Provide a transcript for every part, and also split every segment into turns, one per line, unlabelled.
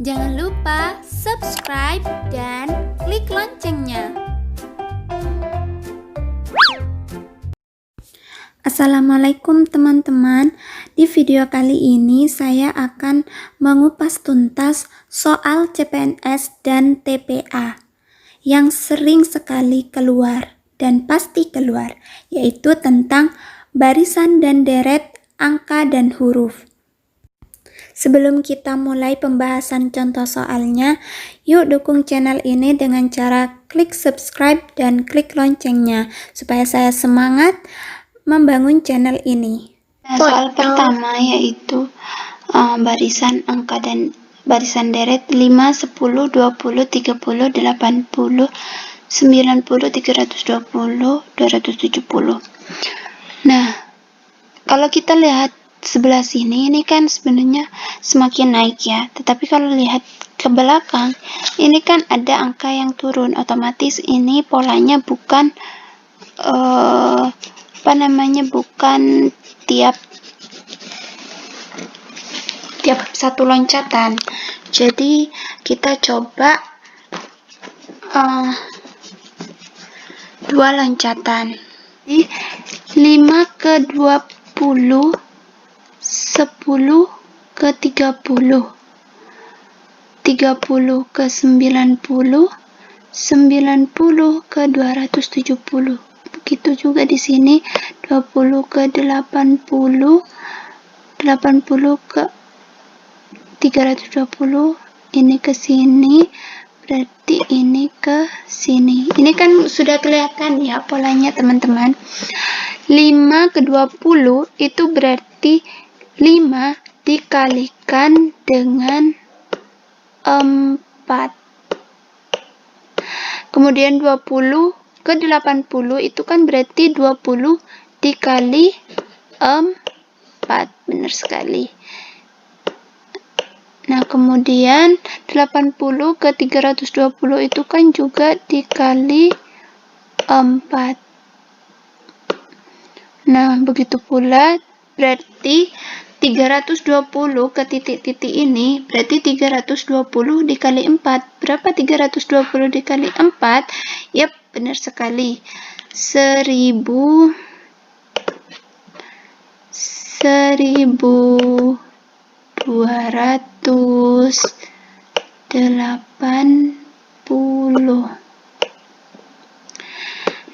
Jangan lupa subscribe dan klik loncengnya. Assalamualaikum teman-teman. Di video kali ini saya akan mengupas tuntas soal CPNS dan TPA yang sering sekali keluar dan pasti keluar, yaitu tentang barisan dan deret, angka dan huruf. Sebelum kita mulai pembahasan contoh soalnya, yuk dukung channel ini dengan cara klik subscribe dan klik loncengnya supaya saya semangat membangun channel ini.
Nah, soal pertama yaitu barisan angka dan barisan deret 5, 10, 20, 30, 80, 90, 320, 270. Nah, kalau kita lihat sebelah sini, ini kan sebenarnya semakin naik ya, tetapi kalau lihat ke belakang, ini kan ada angka yang turun, otomatis ini polanya bukan bukan tiap satu loncatan. Jadi kita coba 2 loncatan. Jadi 5 ke 20, 10 ke 30, 30 ke 90, 90 ke 270. Begitu juga di sini 20 ke 80, 80 ke 320, ini ke sini, berarti ini ke sini. Ini kan sudah kelihatan ya polanya teman-teman. 5 ke 20 itu berarti 5 dikalikan dengan 4. Kemudian 20 ke 80 itu kan berarti 20 dikali 4. Benar sekali. Nah, kemudian 80 ke 320 itu kan juga dikali 4. Nah, begitu pula berarti 320 ke titik-titik ini berarti 320 dikali 4. Berapa 320 dikali 4? Yap, benar sekali. 1280.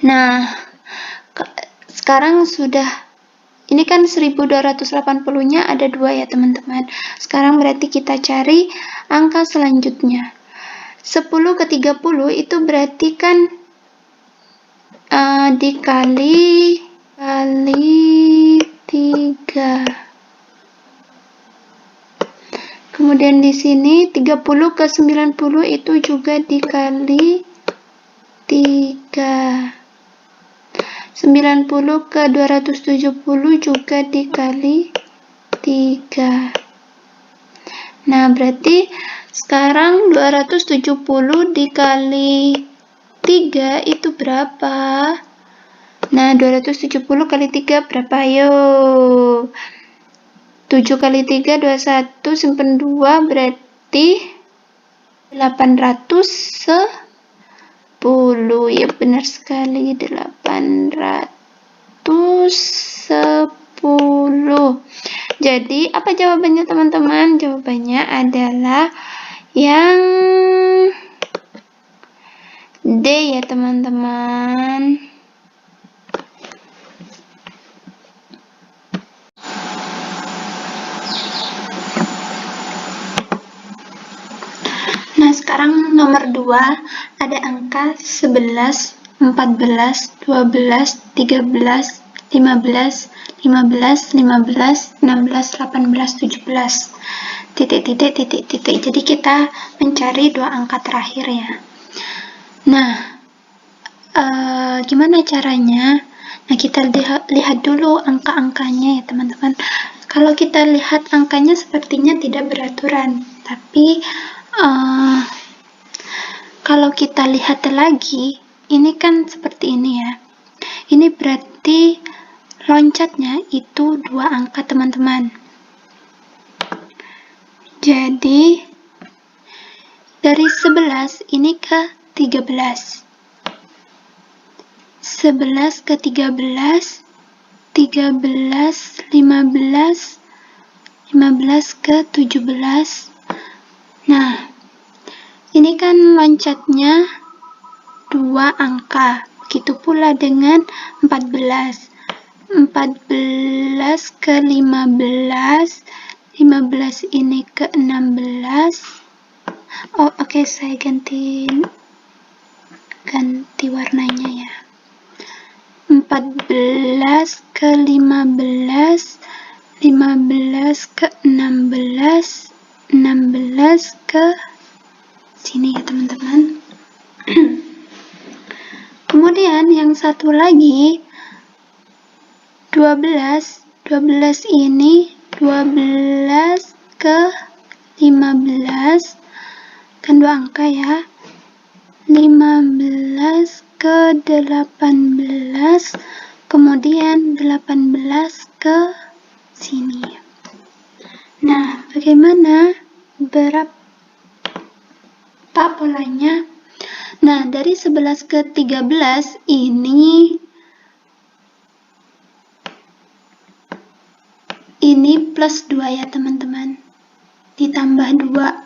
Nah, sekarang sudah, ini kan 1280-nya ada 2 ya teman-teman. Sekarang berarti kita cari angka selanjutnya. 10 ke 30 itu berarti kan dikali 3. Kemudian di sini 30 ke 90 itu juga dikali 3. 90 ke 270 juga dikali 3. Nah, berarti sekarang 270 dikali 3 itu berapa? Nah, 270 kali 3 berapa? Ayo. 7 kali 3, 21, simpen 2, berarti 810. Ya, benar sekali, 810. Jadi, apa jawabannya teman-teman? Jawabannya adalah yang D ya teman-teman. Nah, sekarang nomor 2 ada angka 11, 14, 12, 13, 15, 15, 15, 16, 18, 17. Titik-titik, titik-titik. Jadi kita mencari 2 angka terakhir ya. Nah, gimana caranya? Nah, kita lihat dulu angka-angkanya ya teman-teman. Kalau kita lihat angkanya sepertinya tidak beraturan, tapi kalau kita lihat lagi, ini kan seperti ini ya. Ini berarti loncatnya itu 2 angka teman-teman. Jadi Dari 11 ini ke 13. 11 ke 13, 13, 15, 15 ke 17. Nah, ini kan loncatnya 2 angka. Begitu pula dengan 14. 14 ke 15, 15 ini ke 16. Oh, oke, saya ganti warnanya ya. 14 ke 15, 15 ke 16, 16 ke sini ya teman-teman. Kemudian yang satu lagi 12, 12 ini 12 ke 15, kan 2 angka ya. 15 ke 18, kemudian 18 ke sini. Nah, bagaimana? Berapa polanya? Nah, dari 11 ke 13 ini plus 2 ya teman-teman. Ditambah 2.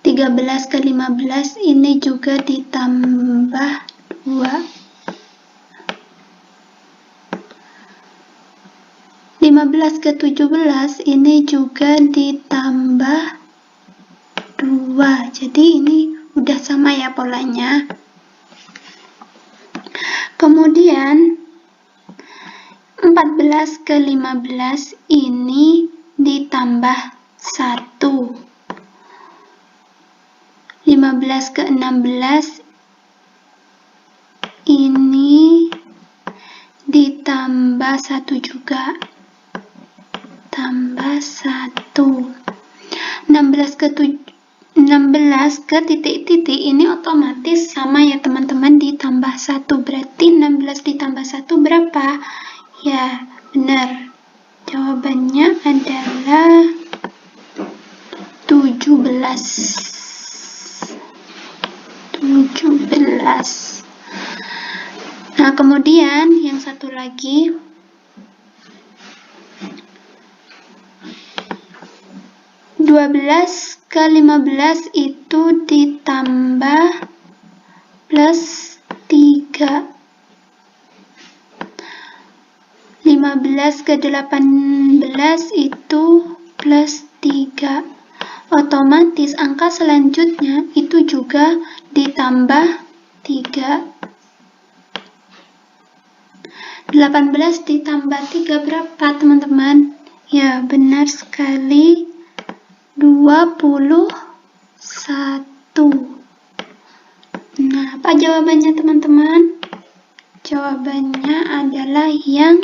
13 ke 15 ini juga ditambah 2. 15 ke 17 ini juga ditambah 2. Jadi ini udah sama ya polanya. Kemudian 14 ke 15 ini ditambah 1. 15 ke 16 ini ditambah 1 juga. Tambah 1. 16 ke titik-titik ini otomatis sama ya teman-teman, ditambah 1. Berarti 16 ditambah 1 berapa? Ya, benar. Jawabannya adalah 17. Nah, kemudian yang satu lagi 12 ke 15 itu ditambah plus 3. 15 ke 18 itu plus 3. Otomatis angka selanjutnya itu juga ditambah 3. 18 ditambah 3 berapa teman-teman? Ya, benar sekali, 21. Nah, apa jawabannya teman-teman? Jawabannya adalah yang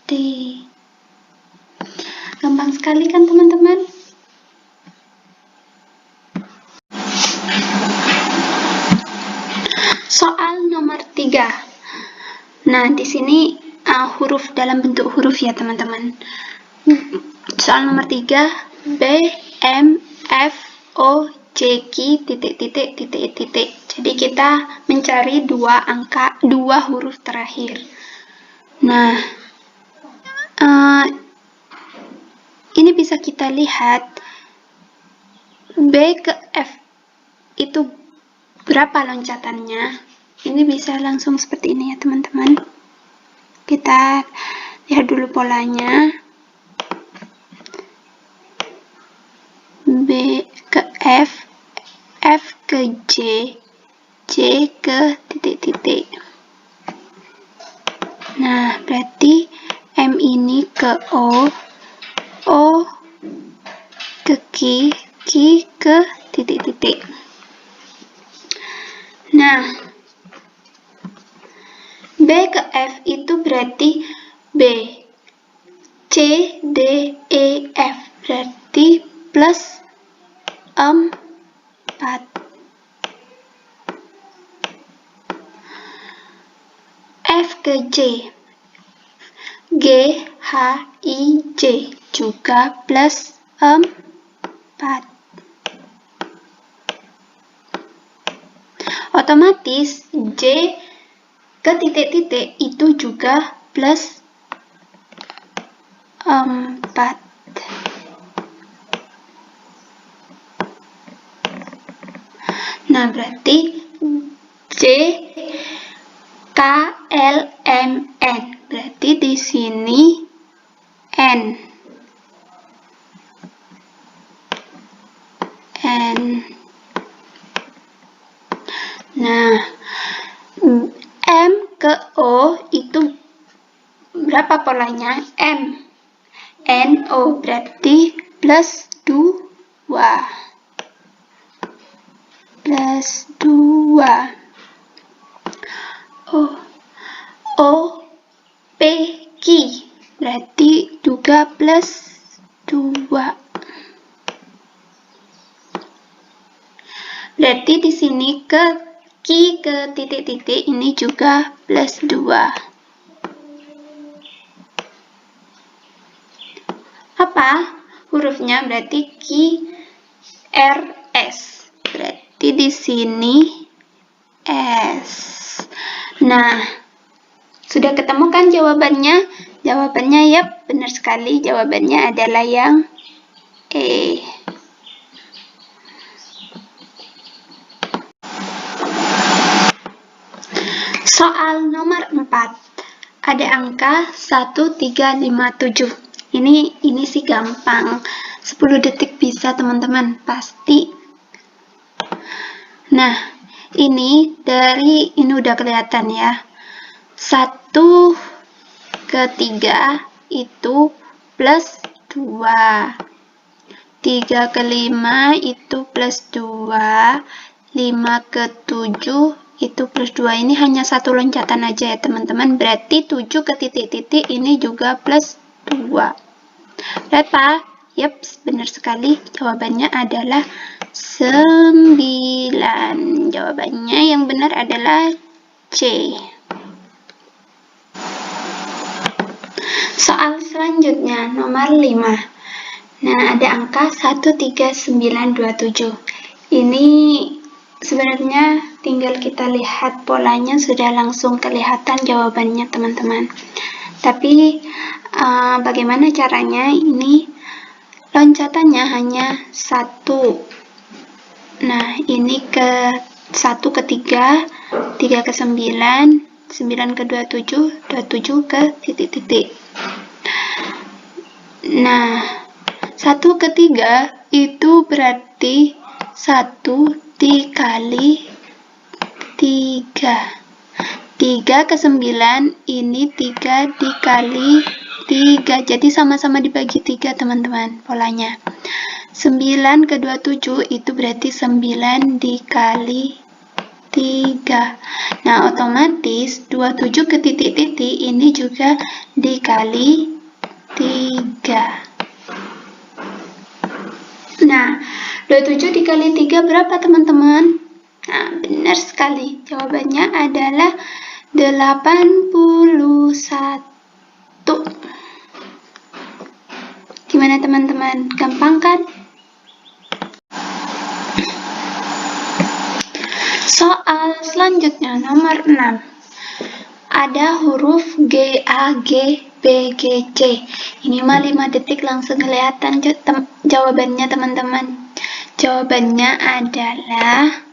D. Gampang sekali kan teman-teman? Soal nomor 3. Nah, di sini huruf dalam bentuk huruf ya teman-teman. Soal nomor 3, B, M, F, O, J, Q, titik. Jadi kita mencari 2 huruf terakhir. Nah, ini bisa kita lihat B ke F itu berapa loncatannya. Ini bisa langsung seperti ini ya teman-teman. Kita lihat dulu polanya. B ke F, F ke J, J ke titik. Nah, berarti M ini ke O, O ke Q, Q ke titik. Nah, B ke F itu berarti B, C, D, E, F. Berarti plus 4. F ke J, G, H, I, J juga plus 4. otomatis J ke titik-titik itu juga plus 4. Nah, berarti J K L M N. Berarti di sini N. Nah, M ke O itu berapa polanya? M. N O berarti plus 2. Plus 2. O P Q berarti juga plus 2. Berarti di sini ke Q ke titik-titik ini juga plus 2. Apa hurufnya? Berarti Q R S. Berarti di sini S. Nah, sudah ketemu kan jawabannya? Jawabannya yap, benar sekali. Jawabannya adalah yang E. Soal nomor 4. Ada angka 1357. Ini sih gampang. 10 detik bisa, teman-teman. Pasti. Nah, ini udah kelihatan ya. 1 ke 3 itu plus 2. 3 ke 5 itu plus 2. 5 ke 7 itu plus 2. Ini hanya satu loncatan aja ya teman-teman. Berarti 7 ke titik-titik ini juga plus 2. Berapa? Yap, benar sekali. Jawabannya adalah 9. Jawabannya yang benar adalah C. Soal selanjutnya, nomor 5. Nah, ada angka 13927. Ini sebenarnya tinggal kita lihat polanya sudah langsung kelihatan jawabannya, teman-teman. Tapi bagaimana caranya? Ini loncatannya hanya 1. Nah, ini ke 1 ke 3, 3 ke 9, 9 ke 27, 27 ke titik-titik. Nah, 1 ke 3 itu berarti 1 dikali 3. 3 ke 9 ini 3 dikali 3. Jadi sama-sama dibagi 3, teman-teman, polanya. 9 ke 27 itu berarti 9 dikali 3. Nah, otomatis 27 ke titik-titik ini juga dikali 3. Nah, 27 dikali 3 berapa, teman-teman? Nah, benar sekali. Jawabannya adalah 81. Gimana, teman-teman? Gampang kan? Soal selanjutnya, nomor 6. Ada huruf G, A, G, B, G, C. Ini mah 5 detik langsung kelihatan jawabannya, teman-teman. Jawabannya adalah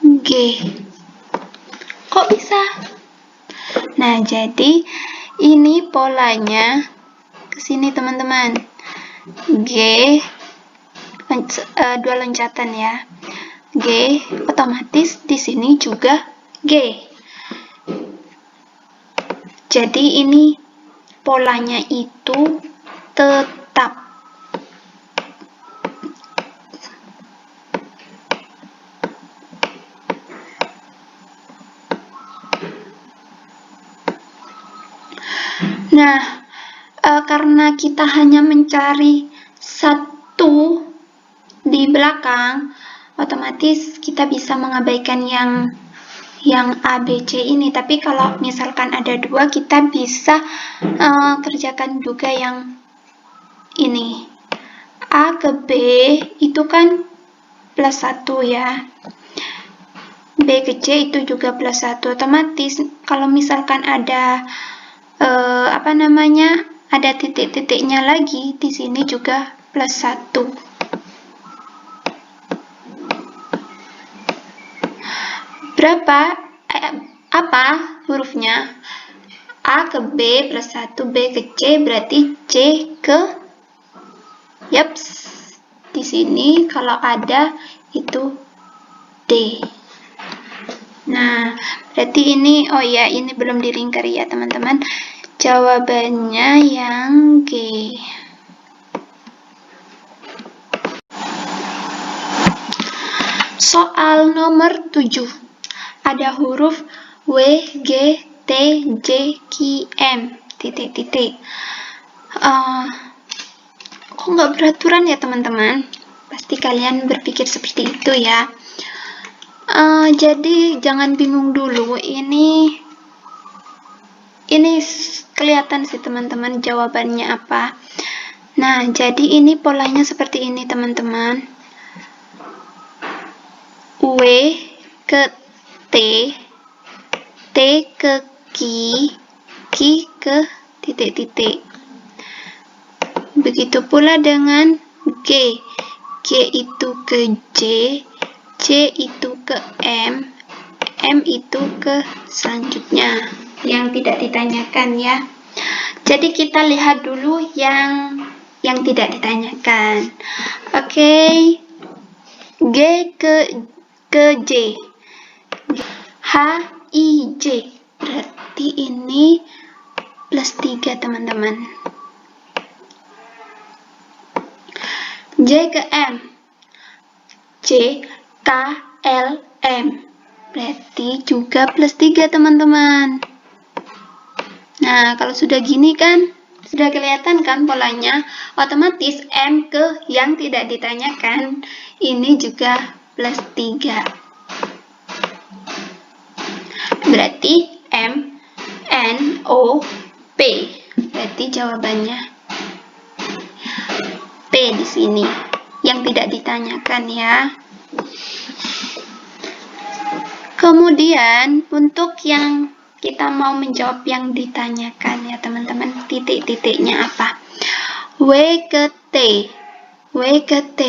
G. Kok bisa? Nah, jadi ini polanya ke sini, teman-teman. G, 2 loncatan ya. G, otomatis di sini juga G. Jadi ini polanya itu tetap. Nah, karena kita hanya mencari 1 di belakang, otomatis kita bisa mengabaikan yang A, B, C ini. Tapi kalau misalkan ada 2, kita bisa kerjakan juga yang ini. A ke B itu kan plus 1 ya. B ke C itu juga plus 1. Otomatis kalau misalkan ada ada titik-titiknya lagi, di sini juga plus 1. Berapa? Apa hurufnya? A ke B plus 1, B ke C, berarti C ke, yaps, di sini kalau ada itu D. Nah, berarti ini, oh ya, ini belum dilingkari ya teman-teman. Jawabannya yang G. Soal nomor 7. Ada huruf W, G, T, J, Q, M, titik-titik. Kok nggak beraturan ya teman-teman? Pasti kalian berpikir seperti itu ya. Jadi jangan bingung dulu. Ini kelihatan sih teman-teman jawabannya apa. Nah, jadi ini polanya seperti ini teman-teman. W ke T, T ke Q, Q ke titik-titik. Begitu pula dengan G. G itu ke J, J itu ke M, M itu ke selanjutnya yang tidak ditanyakan ya. Jadi kita lihat dulu yang tidak ditanyakan. Oke. G ke J. H, I, J. Berarti ini plus 3 teman-teman. J ke M. J, K, L, M. Berarti juga plus 3 teman-teman. Nah, kalau sudah gini kan, sudah kelihatan kan polanya. Otomatis M ke yang tidak ditanyakan, ini juga plus 3. Berarti M, N, O, P. Berarti jawabannya P di sini, yang tidak ditanyakan ya. Kemudian untuk yang kita mau menjawab yang ditanyakan ya teman-teman, titik-titiknya apa? W ke T, W ke T.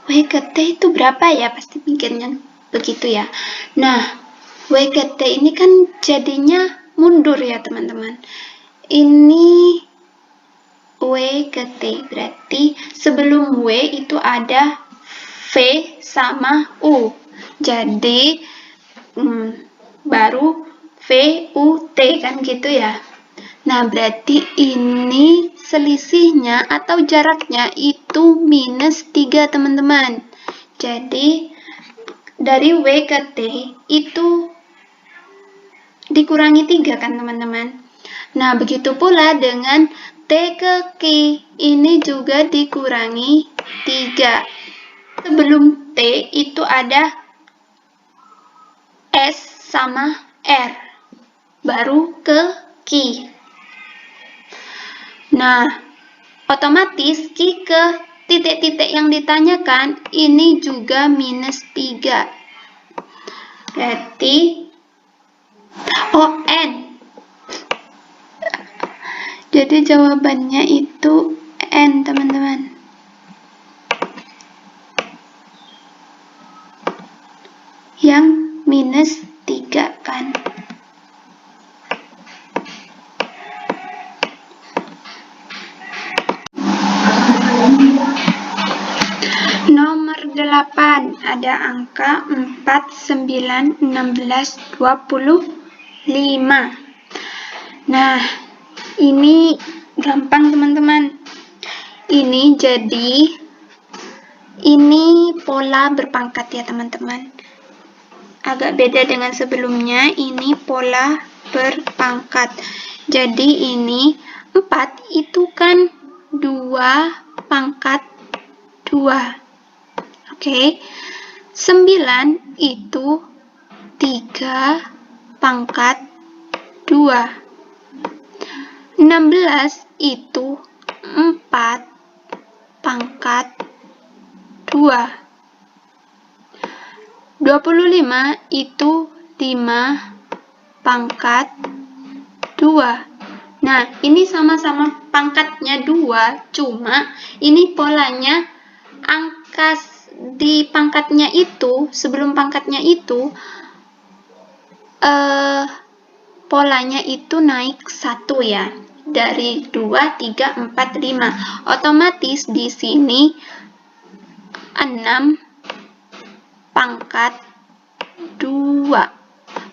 W ke T itu berapa ya? Pasti pikirnya begitu ya. Nah, W ke T ini kan jadinya mundur ya teman-teman. Ini W ke T, berarti sebelum W itu ada V sama U. Jadi baru V, U, T kan gitu ya. Nah, berarti ini selisihnya atau jaraknya itu minus 3 teman-teman. Jadi dari W ke T itu dikurangi 3 kan teman-teman. Nah, begitu pula dengan T ke Q, ini juga dikurangi 3. Sebelum T itu ada S sama R, baru ke Q. Nah, otomatis Q ke titik-titik yang ditanyakan ini juga minus 3. Berarti N. Jadi jawabannya itu N teman-teman. Yang minus 3 kan. Nomor 8 ada angka 4, 9, 16, 25. Nah, ini gampang teman-teman. Ini pola berpangkat ya teman-teman. Agak beda dengan sebelumnya, ini pola berpangkat. Jadi ini 4 itu kan 2 pangkat 2. Oke. 9 itu 3 pangkat 2. 16 itu 4 pangkat pangkat 2. 25 itu 5 pangkat 2. Nah, ini sama-sama pangkatnya 2, cuma ini polanya angka di pangkatnya itu, sebelum pangkatnya itu, polanya itu naik 1 ya. Dari 2, 3, 4, 5. Otomatis di sini 6 pangkat 2.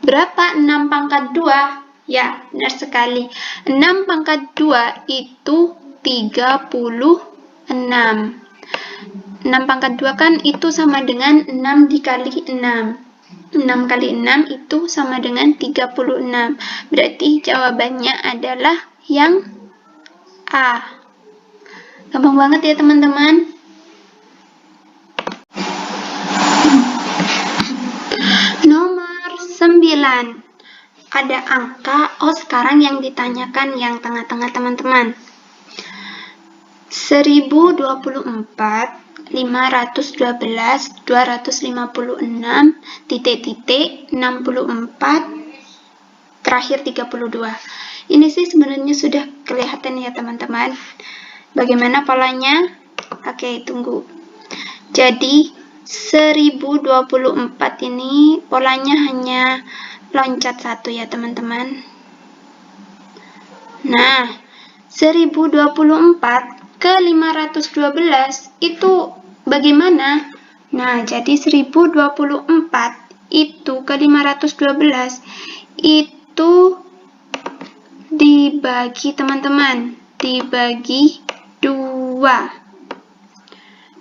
Berapa 6 pangkat 2? Ya, benar sekali. 6 pangkat 2 itu 36. 6 pangkat 2 kan itu sama dengan 6 dikali 6. 6 kali 6 itu sama dengan 36. Berarti jawabannya adalah yang A. Gampang banget ya teman-teman. Nomor 9. Ada angka, sekarang yang ditanyakan yang tengah-tengah teman-teman. 1024, 512, 256, titik-titik, 64, terakhir 32. Ini sih sebenarnya sudah kelihatan ya teman-teman. Bagaimana polanya? Oke, tunggu. Jadi 1024 ini polanya hanya loncat 1 ya teman-teman. Nah, 1024 ke 512 itu bagaimana? Nah, jadi 1024 itu ke 512 itu dibagi teman-teman, dibagi 2.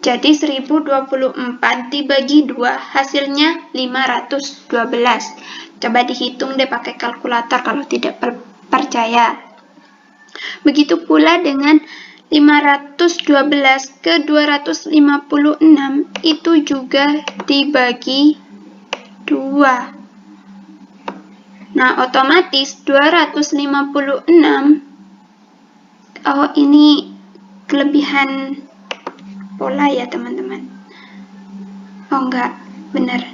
Jadi 1024 dibagi 2 hasilnya 512. Coba dihitung deh pakai kalkulator kalau tidak percaya. Begitu pula dengan 512 ke 256 itu juga dibagi 2. Nah, otomatis 256. Oh, ini kelebihan pola ya teman-teman. Oh enggak, benar.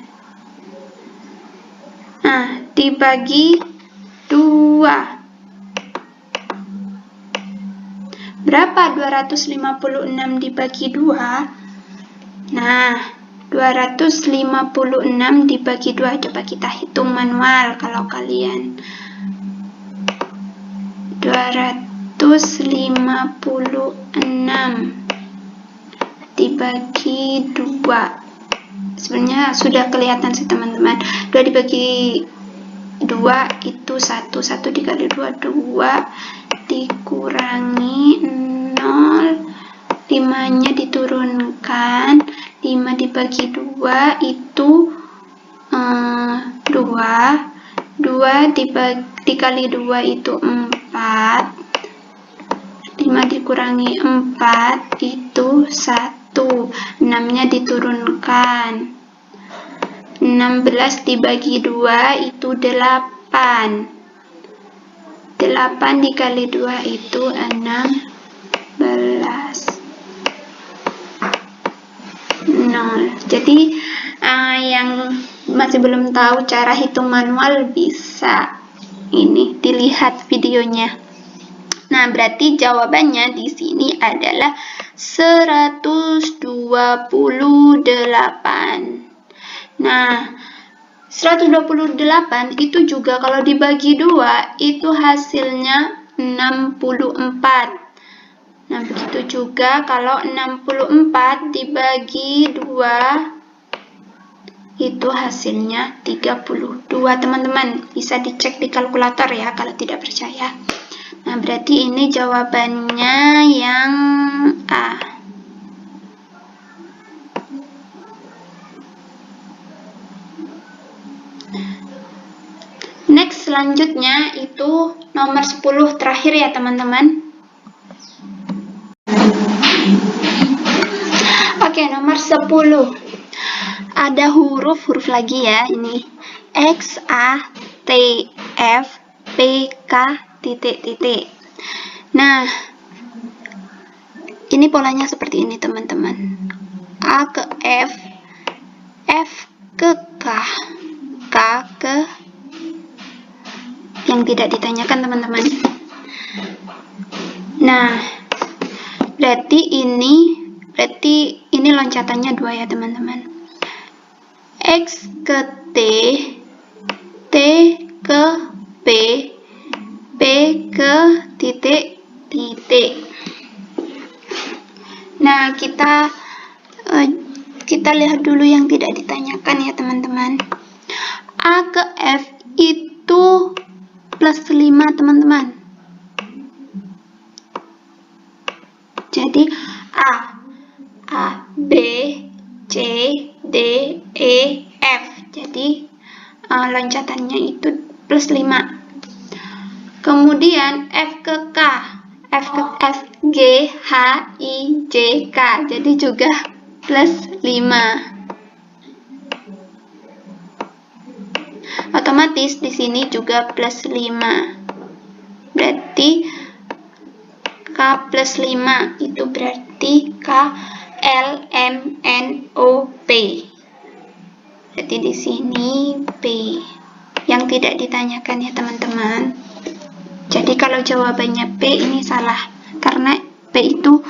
Nah, dibagi 2. Berapa 256 dibagi 2? Nah, 256 dibagi 2. Coba kita hitung manual kalau kalian. 256 dibagi 2. Sebenarnya sudah kelihatan sih teman-teman. 2 dibagi 2 itu 1. 1 dikali 2, 2 dikurangi 0. 5-nya diturunkan. 5 dibagi 2 itu 2. 2 dikali 2 itu 4. 5 dikurangi 4 itu 1. 6-nya diturunkan. 16 dibagi 2 itu 8. 8 dikali 2 itu 16. 0. Jadi yang masih belum tahu cara hitung manual bisa ini dilihat videonya. Nah, berarti jawabannya di sini adalah 128. Nah, 128 itu juga kalau dibagi 2 itu hasilnya 64. Nah, begitu juga kalau 64 dibagi 2 itu hasilnya 32. Teman-teman bisa dicek di kalkulator ya kalau tidak percaya. Nah, berarti ini jawabannya yang A. Next, selanjutnya itu nomor 10 terakhir ya teman-teman. Oke, nomor 10. Ada huruf lagi ya, ini X, A, T, F, P, K, titik-titik. Nah, Ini polanya seperti ini teman-teman. A ke F, F ke K, K ke yang tidak ditanyakan teman-teman. Nah, berarti ini loncatannya 2 ya teman-teman. X ke T, T ke P, P ke titik. Nah, kita lihat dulu yang tidak ditanyakan ya teman-teman. A ke F itu plus 5 teman-teman. Jadi A, B, C, D, E, F. Jadi loncatannya itu plus 5. Kemudian F ke K, F G, H, I, J, K. Jadi juga plus 5. Otomatis di sini juga plus 5. Berarti K plus 5 itu berarti K, L, M, N, O, P. Berarti di sini P. Yang tidak ditanyakan ya teman-teman. Jadi kalau jawabannya P ini salah, karena P itu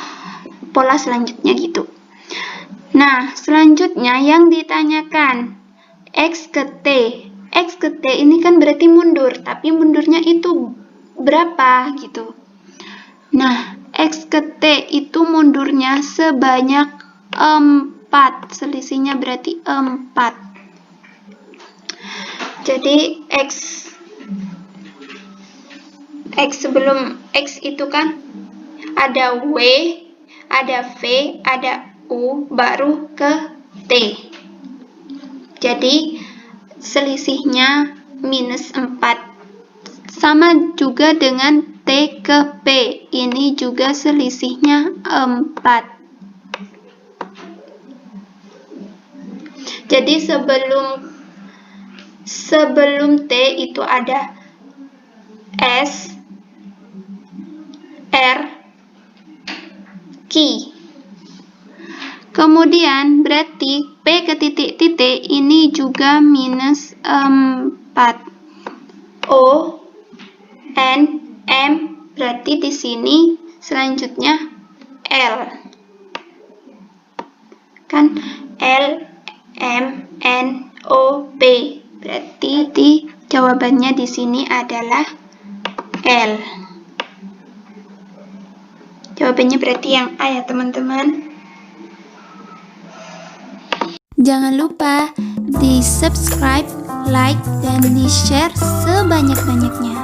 pola selanjutnya gitu. Nah, selanjutnya yang ditanyakan X ke T. X ke T ini kan berarti mundur, tapi mundurnya itu berapa gitu. Nah, X ke T itu mundurnya sebanyak 4. Selisihnya berarti 4. Jadi X sebelum X itu kan ada W, ada V, ada U, baru ke T. Jadi selisihnya minus 4. Sama juga dengan T ke P. Ini juga selisihnya 4. Jadi sebelum T itu ada S, R, Q. Kemudian berarti P ke titik-titik ini juga minus 4. O, N, M, berarti di sini selanjutnya L. Kan L, M, N, O, P. Berarti jawabannya di sini adalah L. Jawabannya berarti yang A ya teman-teman.
Jangan lupa di subscribe, like, dan di share sebanyak-banyaknya.